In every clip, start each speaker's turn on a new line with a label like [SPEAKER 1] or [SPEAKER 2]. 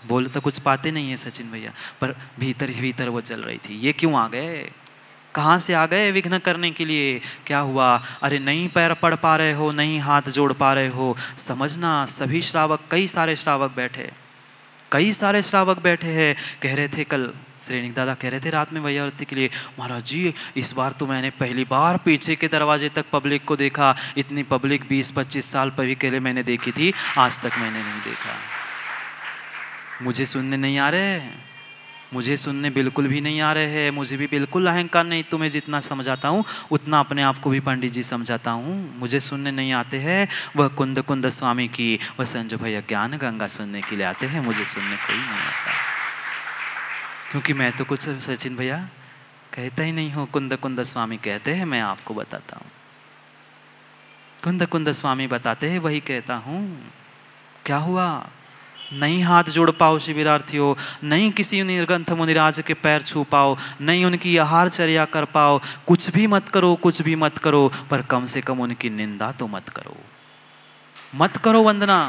[SPEAKER 1] बोल तो कुछ पाते नहीं है सचिन भैया, पर भीतर ही भीतर वो चल रही थी। ये क्यों आ गए, कहाँ से आ गए विघ्न करने के लिए? क्या हुआ? अरे नहीं पैर पढ़ पा रहे हो, नहीं हाथ जोड़ पा रहे हो, समझना सभी श्रावक, कई सारे श्रावक बैठे, कई सारे श्रावक बैठे हैं। कह रहे थे कल श्रेणिक दादा कह रहे थे रात में वैयावृत्ति के लिए, महाराज जी इस बार तो मैंने पहली बार पीछे के दरवाजे तक पब्लिक को देखा। इतनी पब्लिक 20-25 साल पहले मैंने देखी थी, आज तक मैंने नहीं देखा। मुझे सुनने नहीं आ रहे, मुझे सुनने बिल्कुल भी नहीं आ रहे हैं। मुझे भी बिल्कुल अहंकार नहीं, तुम्हें जितना समझाता हूँ उतना अपने आप को भी पंडित जी समझाता हूँ। मुझे सुनने नहीं आते हैं। वह कुंद कुंद स्वामी की, वह संजू भैया ज्ञान गंगा सुनने के लिए आते हैं, मुझे सुनने कोई नहीं आता। क्योंकि मैं तो कुछ सचिन भैया कहता ही नहीं हूँ। कुंद कुंद स्वामी कहते हैं, मैं आपको बताता हूँ। कुंद कुंद स्वामी बताते हैं, वही कहता हूँ। क्या हुआ? नहीं हाथ जोड़ पाओ शिविरार्थियों, नहीं किसी निर्ग्रंथ मुनिराज के पैर छू पाओ, नहीं उनकी आहार चर्या कर पाओ, कुछ भी मत करो, कुछ भी मत करो, पर कम से कम उनकी निंदा तो मत करो। मत करो वंदना,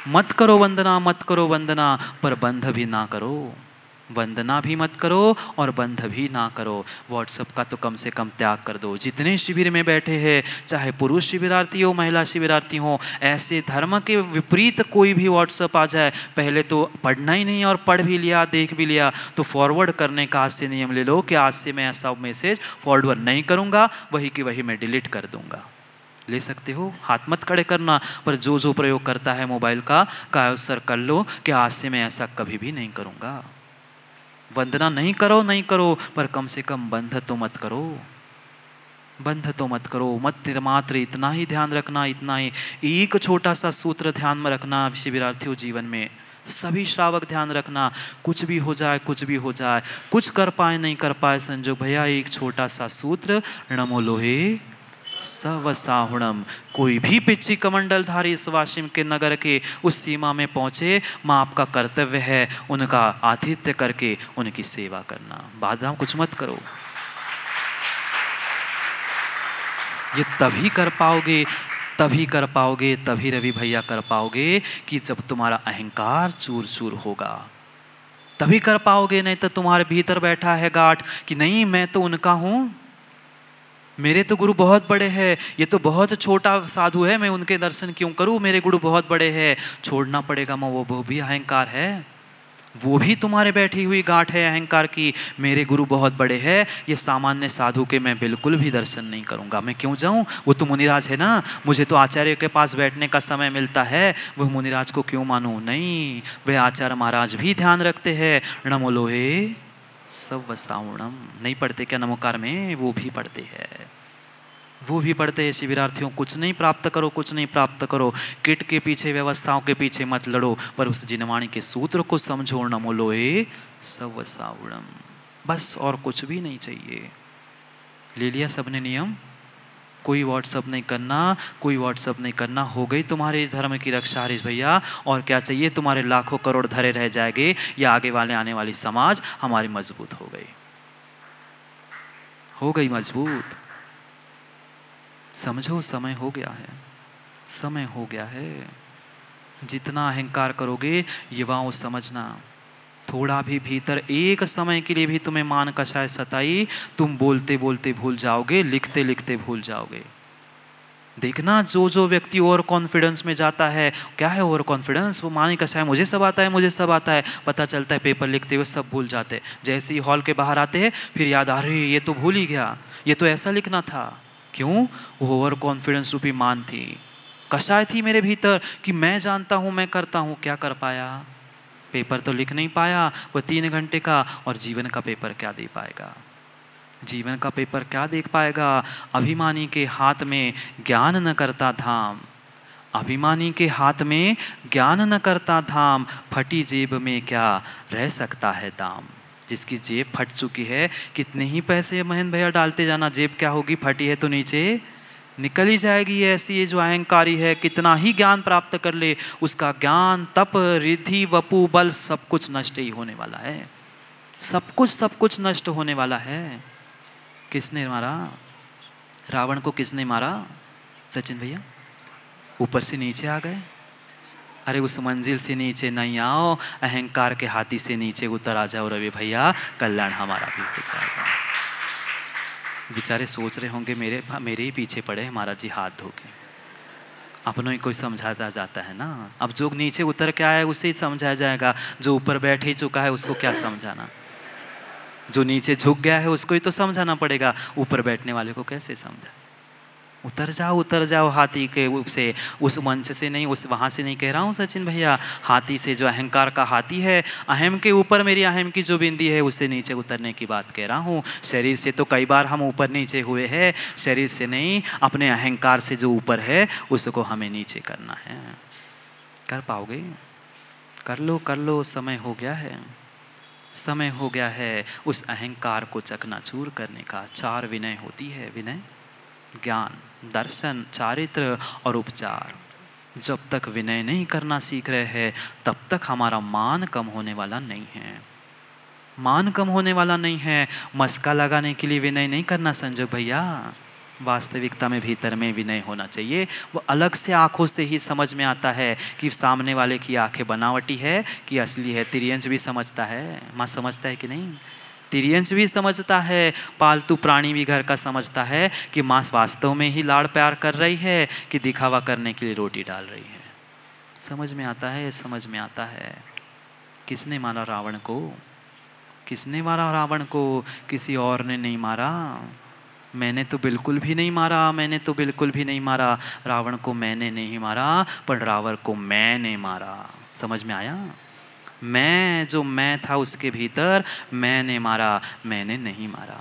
[SPEAKER 1] मत करो वंदना, मत करो वंदना, पर बंध भी ना करो। वंदना भी मत करो और बंध भी ना करो। व्हाट्सएप का तो कम से कम त्याग कर दो। जितने शिविर में बैठे हैं, चाहे पुरुष शिविरार्थी हो महिला शिविरार्थी हो, ऐसे धर्म के विपरीत कोई भी व्हाट्सएप आ जाए, पहले तो पढ़ना ही नहीं, और पढ़ भी लिया देख भी लिया तो फॉरवर्ड करने का आज से नियम ले लो कि आज से मैं ऐसा मैसेज फॉरवर्ड नहीं करूँगा, वही की वही मैं डिलीट कर दूँगा। ले सकते हो, हाथ मत खड़े करना, पर जो जो प्रयोग करता है मोबाइल का अवसर कर लो कि आज से मैं ऐसा कभी भी नहीं करूँगा। वंदना नहीं करो, नहीं करो, पर कम से कम बंध तो मत करो, बंध तो मत करो। मत मात्र इतना ही ध्यान रखना, इतना ही एक छोटा सा सूत्र ध्यान में रखना शिविरार्थियों जीवन में। सभी श्रावक ध्यान रखना, कुछ भी हो जाए, कुछ भी हो जाए, कुछ कर पाए नहीं कर पाए संजोग भैया, एक छोटा सा सूत्र, नमो लोहे सवसाहुणम। कोई भी पिछी कमंडलधारी इस वाशिम के नगर के उस सीमा में पहुंचे, माँ आपका कर्तव्य है उनका आतिथ्य करके उनकी सेवा करना। बाधा कुछ मत करो। ये तभी कर पाओगे, तभी कर पाओगे, तभी रवि भैया कर पाओगे कि जब तुम्हारा अहंकार चूर चूर होगा, तभी कर पाओगे। नहीं तो तुम्हारे भीतर बैठा है गांठ कि नहीं मैं तो उनका हूं, मेरे तो गुरु बहुत बड़े हैं, ये तो बहुत छोटा साधु है, मैं उनके दर्शन क्यों करूं, मेरे गुरु बहुत बड़े हैं। छोड़ना पड़ेगा, वो भी अहंकार है, वो भी तुम्हारे बैठी हुई गांठ है अहंकार की। मेरे गुरु बहुत बड़े हैं, ये सामान्य साधु के मैं बिल्कुल भी दर्शन नहीं करूंगा, मैं क्यों जाऊं, वो तो मुनिराज है ना, मुझे तो आचार्य के पास बैठने का समय मिलता है, वह मुनिराज को क्यों मानूं। नहीं, वे आचार्य महाराज भी ध्यान रखते हैं, नमो लोहे सवसाउणम। नहीं पढ़ते क्या नमोकार में? वो भी पढ़ते हैं, वो भी पढ़ते हैं शिविरार्थियों। कुछ नहीं प्राप्त करो, कुछ नहीं प्राप्त करो, किट के पीछे व्यवस्थाओं के पीछे मत लड़ो, पर उस जिनवाणी के सूत्र को समझो, नमो लोहे सवसाउणम, बस और कुछ भी नहीं चाहिए। ले लिया सबने नियम, कोई व्हाट्सअप नहीं करना, कोई व्हाट्सअप नहीं करना। हो गई तुम्हारे इस धर्म की रक्षा हरीश भैया, और क्या चाहिए? तुम्हारे लाखों करोड़ धरे रह जाएंगे, या आगे वाले आने वाली समाज हमारी मजबूत हो गई, हो गई मजबूत। समझो समय हो गया है, समय हो गया है। जितना अहंकार करोगे युवाओं, समझना थोड़ा भी भीतर एक समय के लिए भी तुम्हें मान कषाय सताई, तुम बोलते बोलते भूल जाओगे, लिखते लिखते भूल जाओगे। देखना जो जो व्यक्ति ओवर कॉन्फिडेंस में जाता है, क्या है ओवर कॉन्फिडेंस, वो मान कषाय मुझे सब आता है, मुझे सब आता है, पता चलता है पेपर लिखते हुए सब भूल जाते। जैसे ही हॉल के बाहर आते हैं फिर याद आ रही, ये तो भूल ही गया, ये तो ऐसा लिखना था। क्यों? वो ओवर कॉन्फिडेंस रूपी मान थी, कषाय थी मेरे भीतर कि मैं जानता हूं, मैं करता हूं। क्या कर पाया? पेपर तो लिख नहीं पाया वो 3 घंटे का, और जीवन का पेपर क्या दे पाएगा, जीवन का पेपर क्या देख पाएगा। अभिमानी के हाथ में ज्ञान न करता धाम, अभिमानी के हाथ में ज्ञान न करता धाम, फटी जेब में क्या रह सकता है दाम। जिसकी जेब फट चुकी है, कितने ही पैसे महेंद्र भैया डालते जाना, जेब क्या होगी, फटी है तो नीचे निकल ही जाएगी। ऐसी ये जो अहंकारी है, कितना ही ज्ञान प्राप्त कर ले, उसका ज्ञान तप रिद्धि वपु बल सब कुछ नष्ट ही होने वाला है, सब कुछ नष्ट होने वाला है। किसने मारा रावण को? किसने मारा? सचिन भैया ऊपर से नीचे आ गए, अरे उस मंजिल से नीचे नहीं आओ, अहंकार के हाथी से नीचे उतर आ जाओ रवि भैया, कल्याण हमारा भी हो जाएगा। बेचारे सोच रहे होंगे मेरे ही पीछे पड़े हैं महाराज जी हाथ धो के। अपनों ही कोई समझाता जाता है ना। अब जो नीचे उतर के आया है उसे ही समझाया जाएगा, जो ऊपर बैठ ही चुका है उसको क्या समझाना। जो नीचे झुक गया है उसको ही तो समझाना पड़ेगा, ऊपर बैठने वाले को कैसे समझा। उतर जाओ हाथी के से, उस मंच से नहीं, उस वहाँ से नहीं कह रहा हूँ सचिन भैया, हाथी से, जो अहंकार का हाथी है, अहम के ऊपर मेरी अहम की जो बिंदी है उससे नीचे उतरने की बात कह रहा हूँ। शरीर से तो कई बार हम ऊपर नीचे हुए हैं, शरीर से नहीं, अपने अहंकार से जो ऊपर है उसको हमें नीचे करना है। कर पाओगे? कर लो, समय हो गया है, समय हो गया है उस अहंकार को चकनाचूर करने का। 4 विनय होती है, विनय, ज्ञान, दर्शन, चारित्र और उपचार। जब तक विनय नहीं करना सीख रहे हैं तब तक हमारा मान कम होने वाला नहीं है। मान कम होने वाला नहीं है। मस्का लगाने के लिए विनय नहीं करना संजोग भैया, वास्तविकता में भीतर में विनय होना चाहिए। वो अलग से आंखों से ही समझ में आता है कि सामने वाले की आंखें बनावटी है कि असली है। तिर्यंच भी समझता है, माँ समझता है कि नहीं? तिर्यंच भी समझता है, पालतू प्राणी भी घर का समझता है कि माँ वास्तव में ही लाड़ प्यार कर रही है कि दिखावा करने के लिए रोटी डाल रही है। समझ में आता है, समझ में आता है। किसने मारा रावण को? किसने मारा रावण को? किसी और ने नहीं मारा। मैंने तो बिल्कुल भी नहीं मारा, मैंने तो बिल्कुल भी नहीं मारा। रावण को मैंने नहीं मारा, पर रावण को मैंने मारा। समझ में आया? मैं, जो मैं था उसके भीतर, मैंने मारा, मैंने नहीं मारा।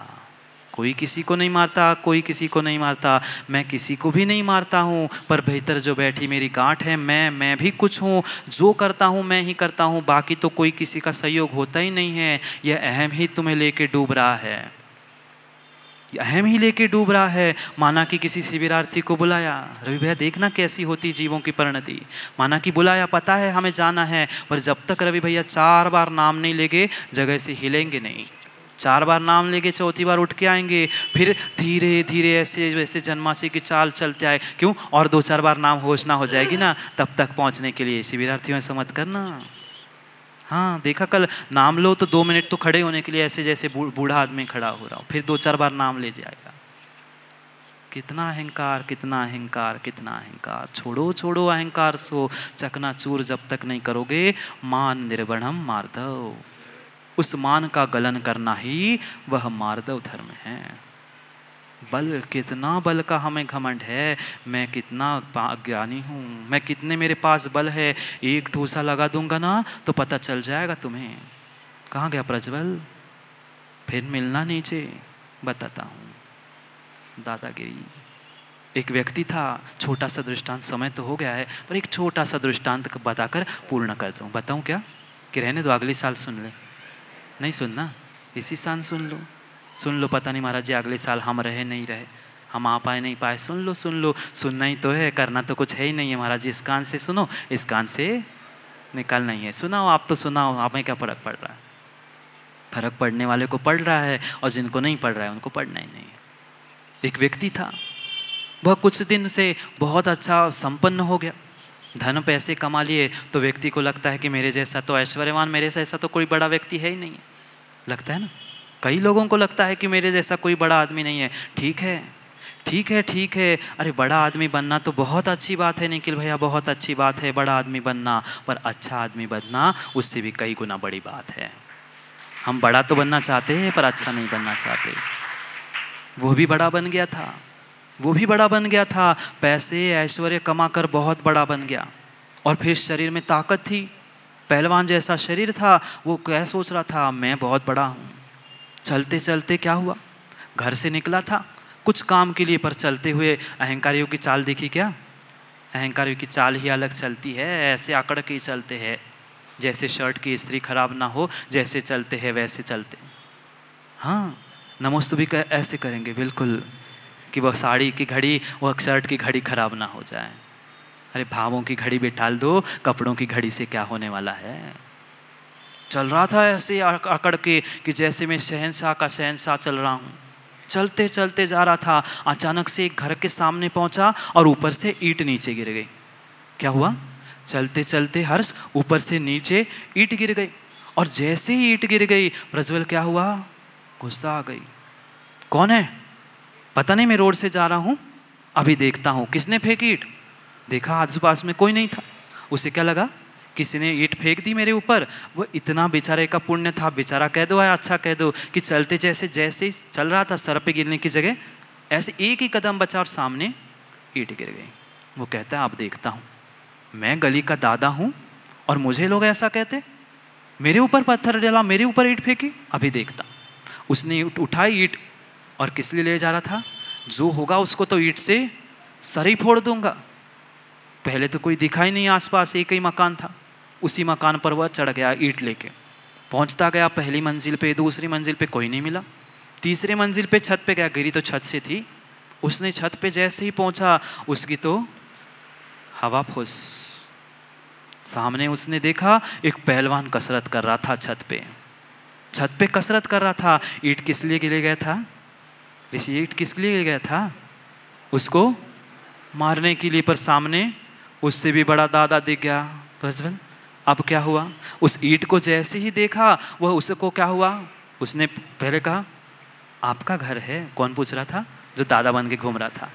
[SPEAKER 1] कोई किसी को नहीं मारता, कोई किसी को नहीं मारता, मैं किसी को भी नहीं मारता हूँ, पर भीतर जो बैठी मेरी गांठ है, मैं भी कुछ हूँ। जो करता हूँ मैं ही करता हूँ, बाकी तो कोई किसी का सहयोग होता ही नहीं है। यह अहम ही तुम्हें लेके डूब रहा है, अहम ही लेके डूब रहा है। माना कि किसी शिविरार्थी को बुलाया, रवि भैया देखना कैसी होती जीवों की परिणति। माना कि बुलाया, पता है हमें जाना है, पर जब तक रवि भैया 4 बार नाम नहीं लेंगे जगह से हिलेंगे नहीं। 4 बार नाम लेंगे, चौथी बार उठ के आएंगे, फिर धीरे धीरे ऐसे वैसे जन्मासी की चाल चलते आए। क्यों? और 2-4 बार नाम होश ना हो जाएगी ना, तब तक पहुँचने के लिए शिविरार्थियों से मत करना। हाँ देखा, कल नाम लो तो 2 मिनट तो खड़े होने के लिए ऐसे जैसे बूढ़ा आदमी खड़ा हो रहा हो, फिर 2-4 बार नाम ले जाएगा। कितना अहंकार, कितना अहंकार, कितना अहंकार। छोड़ो छोड़ो अहंकार सो, चकनाचूर जब तक नहीं करोगे, मान निर्वणम मार्दव। उस मान का गलन करना ही वह मार्दव धर्म है। बल, कितना बल का हमें घमंड है। मैं कितना ज्ञानी हूँ, मैं कितने मेरे पास बल है, एक ठूसा लगा दूंगा ना तो पता चल जाएगा तुम्हें। कहाँ गया प्रज्वल? फिर मिलना नीचे, बताता हूँ। दादागिरी। एक व्यक्ति था, छोटा सा दृष्टांत, समय तो हो गया है पर एक छोटा सा दृष्टांत बताकर पूर्ण कर दूँ। बताऊँ क्या? कि रहने दो, अगले साल सुन ले। नहीं सुनना, इसी साल सुन लो, सुन लो। पता नहीं महाराज जी अगले साल हम रहे नहीं रहे, हम आ पाए नहीं पाए। सुन लो, सुन लो। सुनना ही तो है, करना तो कुछ है ही नहीं है महाराज जी। इस कान से सुनो, इस कान से निकालना ही है। सुनाओ, आप तो सुनाओ, हमें क्या फर्क पड़ रहा है? फर्क पड़ने वाले को पड़ रहा है और जिनको नहीं पड़ रहा है उनको पढ़ना ही नहीं है। एक व्यक्ति था, वह कुछ दिन से बहुत अच्छा संपन्न हो गया, धन पैसे कमा लिए, तो व्यक्ति को लगता है कि मेरे जैसा तो ऐश्वर्यवान, मेरे जैसा तो कोई बड़ा व्यक्ति है ही नहीं है। लगता है ना, कई लोगों को लगता है कि मेरे जैसा कोई बड़ा आदमी नहीं है। ठीक है, ठीक है, ठीक है। अरे बड़ा आदमी बनना तो बहुत अच्छी बात है निखिल भैया, बहुत अच्छी बात है बड़ा आदमी बनना, पर अच्छा आदमी बनना उससे भी कई गुना बड़ी बात है। हम बड़ा तो बनना चाहते हैं पर अच्छा नहीं बनना चाहते। वो भी बड़ा बन गया था, वो भी बड़ा बन गया था, पैसे ऐश्वर्य कमा कर बहुत बड़ा बन गया। और फिर शरीर में ताकत थी, पहलवान जैसा शरीर था। वो क्या सोच रहा था, मैं बहुत बड़ा हूँ। चलते चलते क्या हुआ, घर से निकला था कुछ काम के लिए, पर चलते हुए अहंकारियों की चाल देखी क्या? अहंकारियों की चाल ही अलग चलती है, ऐसे आकड़ के ही चलते हैं, जैसे शर्ट की इस्त्री खराब ना हो, जैसे चलते हैं वैसे चलते। हाँ, नमोस्तु भी ऐसे करेंगे बिल्कुल, कि वह साड़ी की घड़ी, वह शर्ट की घड़ी खराब ना हो जाए। अरे भावों की घड़ी बिठाल दो, कपड़ों की घड़ी से क्या होने वाला है। चल रहा था ऐसे अकड़ के कि जैसे मैं शहंशाह का शहंशाह चल रहा हूँ। चलते चलते जा रहा था, अचानक से एक घर के सामने पहुंचा और ऊपर से ईंट नीचे गिर गई। क्या हुआ? चलते चलते हर्ष ऊपर से नीचे ईंट गिर गई, और जैसे ही ईंट गिर गई प्रज्वल क्या हुआ, गुस्सा आ गई। कौन है? पता नहीं, मैं रोड से जा रहा हूं, अभी देखता हूं किसने फेंकी ईंट। देखा आसपास में कोई नहीं था। उसे क्या लगा, किसी ने ईंट फेंक दी मेरे ऊपर। वो इतना बेचारे का पुण्य था, बेचारा कह दो या अच्छा कह दो, कि चलते जैसे जैसे ही चल रहा था सर पे गिरने की जगह ऐसे एक ही कदम बचा और सामने ईंट गिर गई। वो कहता है अब देखता हूँ, मैं गली का दादा हूँ और मुझे लोग ऐसा कहते, मेरे ऊपर पत्थर डाला, मेरे ऊपर ईंट फेंकी, अभी देखता। उसने उठाई ईंट और किस लिए ले जा रहा था, जो होगा उसको तो ईंट से सर ही फोड़ दूंगा। पहले तो कोई दिखाई नहीं आसपास, एक ही मकान था। उसी मकान पर वह चढ़ गया ईंट लेके। पहुंचता गया पहली मंजिल पे, दूसरी मंजिल पे कोई नहीं मिला, तीसरी मंजिल पे छत पे गया, गिरी तो छत से थी। उसने छत पे जैसे ही पहुंचा उसकी तो हवा फुस। सामने उसने देखा एक पहलवान कसरत कर रहा था छत पे, छत पे कसरत कर रहा था। ईंट किस लिए गिरे गया था ऋषि, ईंट किस लिए गिर गया था, उसको मारने के लिए। पर सामने उससे भी बड़ा दादा दिख गया प्रज्वल। अब क्या हुआ, उस ईंट को जैसे ही देखा वह उसको क्या हुआ, उसने पहले कहा आपका घर है। कौन पूछ रहा था, जो दादा बन के घूम रहा था।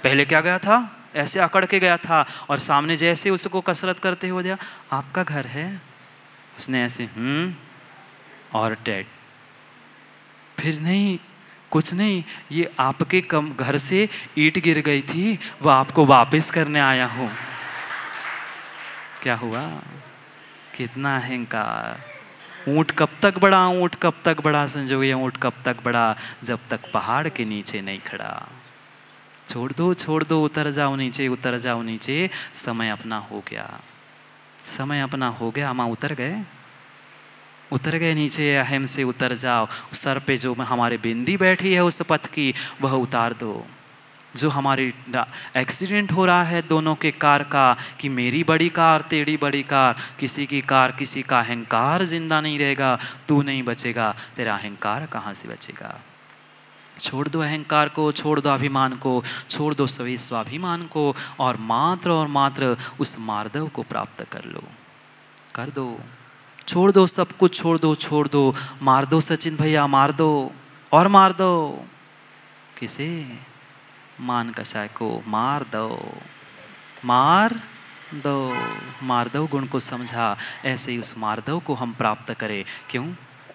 [SPEAKER 1] पहले क्या गया था, ऐसे अकड़ के गया था, और सामने जैसे उसको कसरत करते हुए दिया, आपका घर है। उसने ऐसे और डेड। फिर नहीं, कुछ नहीं, ये आपके घर से ईंट गिर गई थी, वह आपको वापस करने आया हूं। क्या हुआ, कितना अहंकार। ऊंट कब तक बड़ा, ऊंट कब तक बड़ा संजोगे, ऊंट कब तक बड़ा, जब तक पहाड़ के नीचे नहीं खड़ा। छोड़ दो छोड़ दो, उतर जाओ नीचे, उतर जाओ नीचे, समय अपना हो गया, समय अपना हो गया। माँ उतर गए, उतर गए नीचे, अहम से उतर जाओ। सर पे जो हमारे बिंदी बैठी है उस पथ की, वह उतार दो। जो हमारी एक्सीडेंट हो रहा है दोनों के कार का, कि मेरी बड़ी कार तेरी बड़ी कार, किसी की कार किसी का अहंकार जिंदा नहीं रहेगा, तू नहीं बचेगा, तेरा अहंकार कहाँ से बचेगा। छोड़ दो अहंकार को, छोड़ दो अभिमान को, छोड़ दो सभी स्वाभिमान को, और मात्र उस मार्दव को प्राप्त कर लो, कर दो। छोड़ दो सब कुछ, छोड़ दो, छोड़ दो। मार दो सचिन भैया, मार दो, और मार दो। किसे, मान कसाय को मार दो, मार दो। मार्दव गुण को समझा, ऐसे ही उस मार्दव को हम प्राप्त करें। क्यों,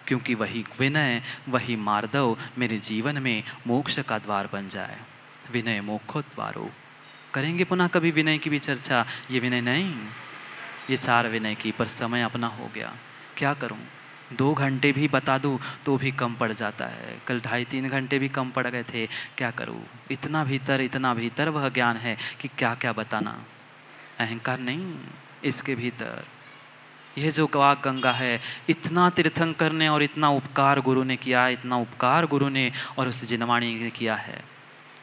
[SPEAKER 1] क्योंकि वही विनय, वही मार्दव मेरे जीवन में मोक्ष का द्वार बन जाए। विनय मोक्षोद्वारो। करेंगे पुनः कभी विनय की भी चर्चा। ये विनय नहीं, ये 4 विनय की, पर समय अपना हो गया। क्या करूं, 2 घंटे भी बता दूं तो भी कम पड़ जाता है। कल 2.5-3 घंटे भी कम पड़ गए थे। क्या करूं, इतना भीतर वह ज्ञान है कि क्या क्या बताना। अहंकार नहीं, इसके भीतर यह जो वाक गंगा है, इतना तीर्थंकर ने और इतना उपकार गुरु ने किया, इतना उपकार गुरु ने और उस जिनवाणी ने किया है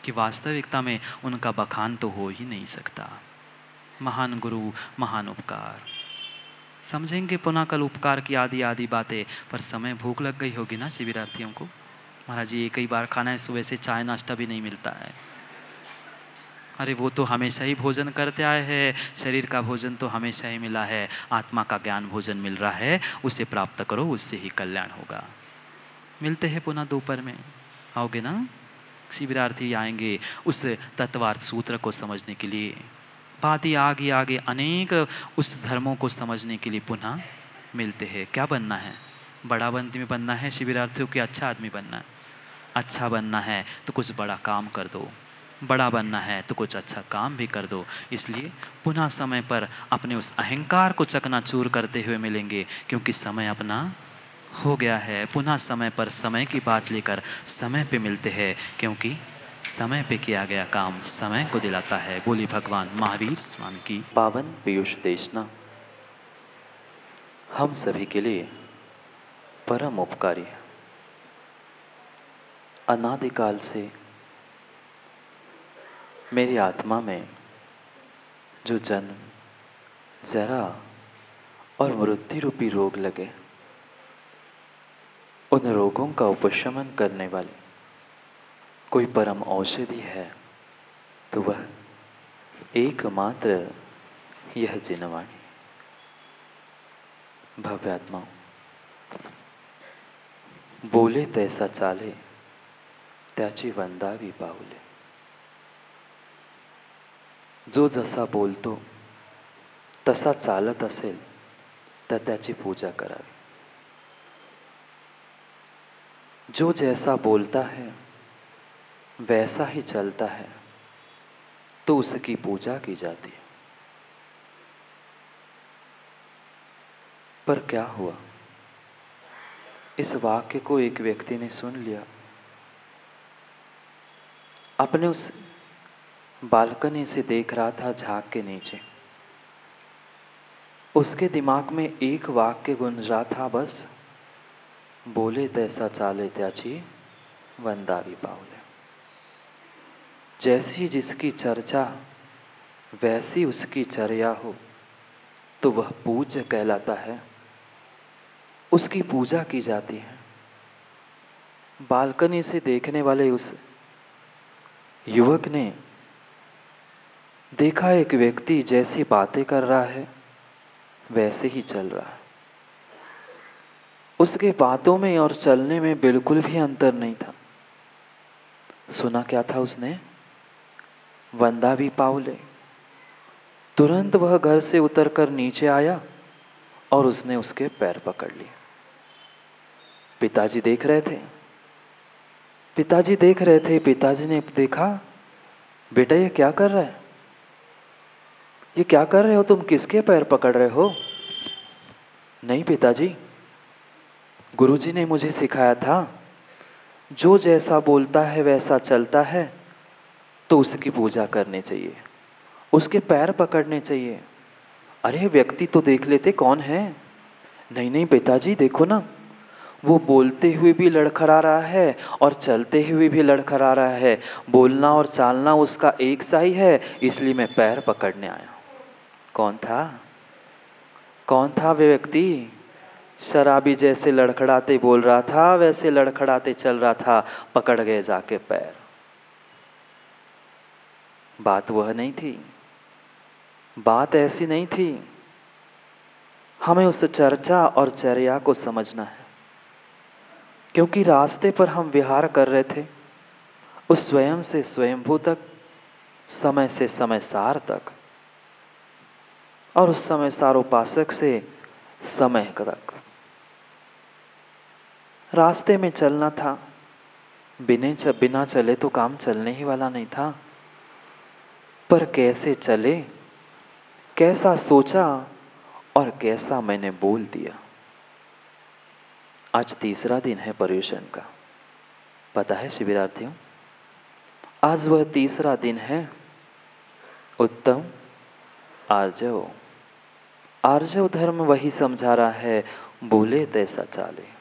[SPEAKER 1] कि वास्तविकता में उनका बखान तो हो ही नहीं सकता। महान गुरु, महान उपकार। समझेंगे पुनः कल उपकार की आदि आदि बातें। पर समय भूख लग गई होगी ना शिविरार्थियों को। महाराज जी एक ही बार खाना है, सुबह से चाय नाश्ता भी नहीं मिलता है। अरे वो तो हमेशा ही भोजन करते आए हैं, शरीर का भोजन तो हमेशा ही मिला है, आत्मा का ज्ञान भोजन मिल रहा है, उसे प्राप्त करो, उससे ही कल्याण होगा। मिलते हैं पुनः दोपहर में, आओगे ना। शिविरार्थी आएंगे उस तत्वार्थ सूत्र को समझने के लिए। बात ही आगे आगे अनेक उस धर्मों को समझने के लिए पुनः मिलते हैं। क्या बनना है, बड़ा में बनना है शिविरार्थियों के, अच्छा आदमी बनना है। अच्छा बनना है तो कुछ बड़ा काम कर दो, बड़ा बनना है तो कुछ अच्छा काम भी कर दो। इसलिए पुनः समय पर अपने उस अहंकार को चकनाचूर करते हुए मिलेंगे, क्योंकि समय अपना हो गया है। पुनः समय पर समय की बात लेकर समय पे मिलते हैं, क्योंकि समय पे किया गया काम समय को दिलाता है। बोली भगवान महावीर स्वामी की पावन पीयूष देशना हम सभी के लिए परम उपकारी है। अनादिकाल से मेरी आत्मा में जो जन्म, जरा और मृत्यु रूपी रोग लगे, उन रोगों का उपशमन करने वाली कोई परम औषधि है तो वह एकमात्र यह जिनवाणी।
[SPEAKER 2] भव्यात्माओं, बोले तैसा चाले त्याची वंदावी पाऊले. जो जसा बोलतो तसा चालत असेल तर त्याची पूजा करावी. जो जैसा बोलता है वैसा ही चलता है तो उसकी पूजा की जाती है. पर क्या हुआ, इस वाक्य को एक व्यक्ति ने सुन लिया. अपने उस बालकनी से देख रहा था झाग के नीचे. उसके दिमाग में एक वाक्य गूंज रहा था बस, बोले तैसा चाले त्याची वंदावी पाऊले. जैसी जिसकी चर्चा वैसी उसकी चर्या हो तो वह पूज्य कहलाता है, उसकी पूजा की जाती है. बालकनी से देखने वाले उस युवक ने देखा एक व्यक्ति जैसी बातें कर रहा है वैसे ही चल रहा है. उसके बातों में और चलने में बिल्कुल भी अंतर नहीं था. सुना क्या था उसने, वंदावी पाऊले. तुरंत वह घर से उतरकर नीचे आया और उसने उसके पैर पकड़ लिए. पिताजी देख रहे थे. पिताजी ने देखा, बेटा ये क्या कर रहा है, ये क्या कर रहे हो तुम, किसके पैर पकड़ रहे हो? नहीं पिताजी, गुरुजी ने मुझे सिखाया था जो जैसा बोलता है वैसा चलता है तो उसकी पूजा करनी चाहिए, उसके पैर पकड़ने चाहिए. अरे व्यक्ति तो देख लेते कौन है. नहीं पिताजी देखो ना, वो बोलते हुए भी लड़खड़ा रहा है और चलते हुए भी लड़खड़ा रहा है. बोलना और चालना उसका एक सा ही है, इसलिए मैं पैर पकड़ने आया. कौन था वे व्यक्ति? शराबी जैसे लड़खड़ाते बोल रहा था वैसे लड़खड़ाते चल रहा था. पकड़ गए जाके पैर. बात वह नहीं थी, बात ऐसी नहीं थी. हमें उस चर्चा और चर्या को समझना है, क्योंकि रास्ते पर हम विहार कर रहे थे उस स्वयं से स्वयंभू तक, समय से समय सार तक, और उस समय सार उपासक से समय तक. रास्ते में चलना था, बिना चले तो काम चलने ही वाला नहीं था. पर कैसे चले, कैसा सोचा और कैसा मैंने बोल दिया. आज तीसरा दिन है पर्युषण का. पता है शिविरार्थियों, आज वह तीसरा दिन है उत्तम आर्जव. आर्जव धर्म वही समझा रहा है, बोले तैसा चाले.